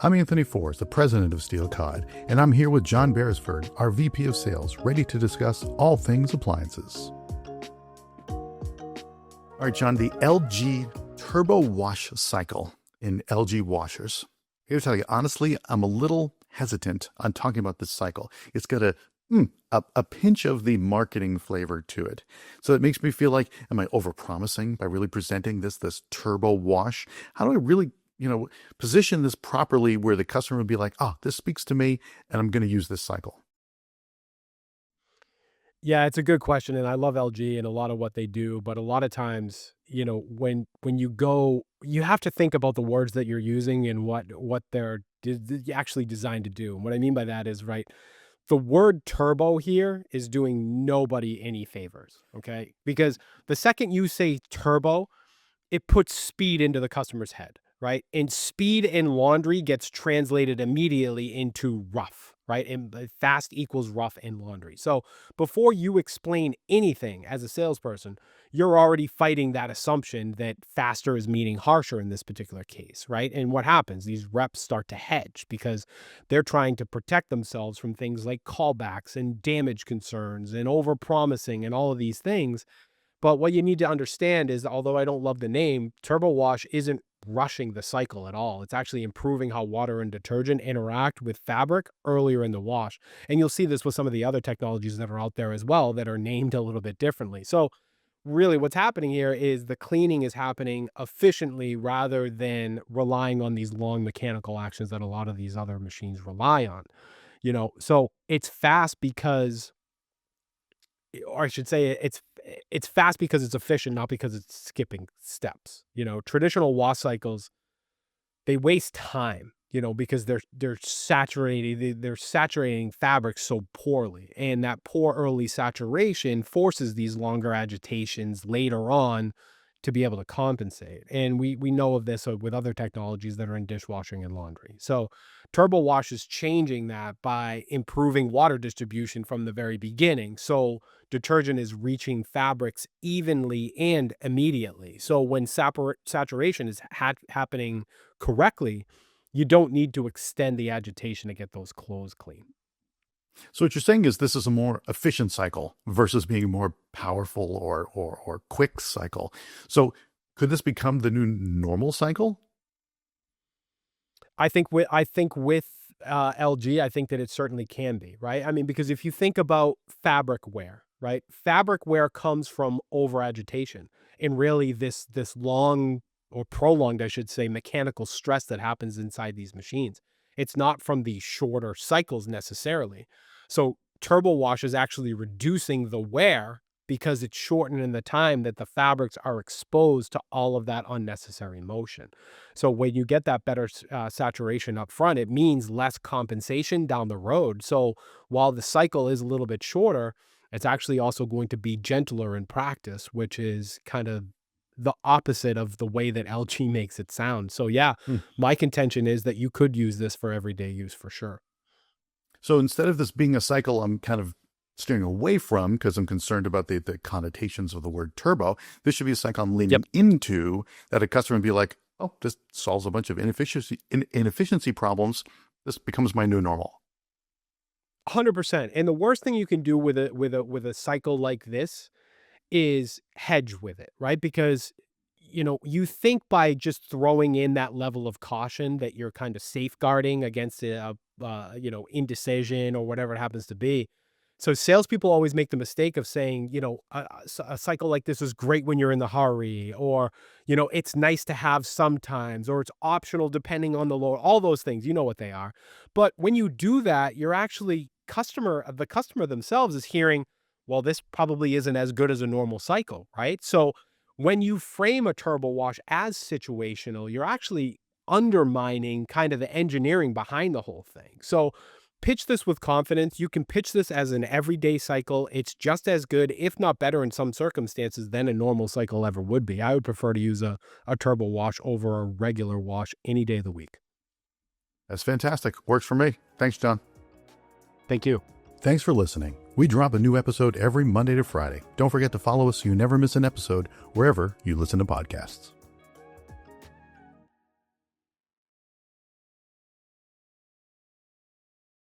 I'm Anthony Forrest, the president of Steel Cod, and I'm here with John Beresford, our VP of Sales, ready to discuss all things appliances. All right, John, the LG TurboWash cycle in LG washers. Here's how, honestly, I'm a little hesitant on talking about this cycle. It's got a pinch of the marketing flavor to it. So it makes me feel like, am I overpromising by really presenting this turbo wash? How do I really, position this properly where the customer would be like, oh, this speaks to me and I'm going to use this cycle? Yeah, it's a good question, and I love LG and a lot of what they do, but a lot of times, when you go, you have to think about the words that you're using and what they're actually designed to do. And what I mean by that is, right, the word turbo here is doing nobody any favors, okay? Because the second you say turbo, it puts speed into the customer's head, right? And speed in laundry gets translated immediately into rough, right? And fast equals rough in laundry. So before you explain anything as a salesperson, you're already fighting that assumption that faster is meaning harsher in this particular case, right? And what happens? These reps start to hedge because they're trying to protect themselves from things like callbacks and damage concerns and overpromising and all of these things. But what you need to understand is, although I don't love the name, TurboWash isn't rushing the cycle at all. It's actually improving how water and detergent interact with fabric earlier in the wash. And you'll see this with some of the other technologies that are out there as well that are named a little bit differently. So really what's happening here is the cleaning is happening efficiently rather than relying on these long mechanical actions that a lot of these other machines rely on. So it's fast because, or I should say it's fast because it's efficient, not because it's skipping steps. Traditional wash cycles, they waste time, because they're saturating fabric so poorly. And that poor early saturation forces these longer agitations later on to be able to compensate. And we know of this with other technologies that are in dishwashing and laundry. So Turbo Wash is changing that by improving water distribution from the very beginning. So detergent is reaching fabrics evenly and immediately. So when saturation is happening correctly, you don't need to extend the agitation to get those clothes clean. So what you're saying is this is a more efficient cycle versus being a more powerful or quick cycle. So could this become the new normal cycle? I think with LG, I think that it certainly can be, right? I mean, because if you think about fabric wear, right? Fabric wear comes from over agitation and really this long or prolonged, I should say, mechanical stress that happens inside these machines. It's not from the shorter cycles necessarily. So turbo wash is actually reducing the wear because it's shortening the time that the fabrics are exposed to all of that unnecessary motion. So when you get that better saturation up front, it means less compensation down the road. So while the cycle is a little bit shorter, it's actually also going to be gentler in practice, which is kind of the opposite of the way that LG makes it sound. So yeah, my contention is that you could use this for everyday use for sure. So instead of this being a cycle I'm kind of steering away from because I'm concerned about the connotations of the word turbo, this should be a cycle I'm leaning into, that a customer would be like, oh, this solves a bunch of inefficiency problems. This becomes my new normal. 100%. And the worst thing you can do with a cycle like this is hedge with it, right? Because you think by just throwing in that level of caution that you're kind of safeguarding against indecision or whatever it happens to be. So salespeople always make the mistake of saying, a cycle like this is great when you're in the hurry, or, it's nice to have sometimes, or it's optional depending on the load, all those things, you know what they are. But when you do that, you're actually the customer themselves is hearing, well, this probably isn't as good as a normal cycle, right? So when you frame a turbo wash as situational, you're actually undermining kind of the engineering behind the whole thing. So pitch this with confidence. You can pitch this as an everyday cycle. It's just as good, if not better in some circumstances, than a normal cycle ever would be. I would prefer to use a turbo wash over a regular wash any day of the week. That's fantastic. Works for me. Thanks, John. Thank you. Thanks for listening. We drop a new episode every Monday to Friday. Don't forget to follow us so you never miss an episode wherever you listen to podcasts.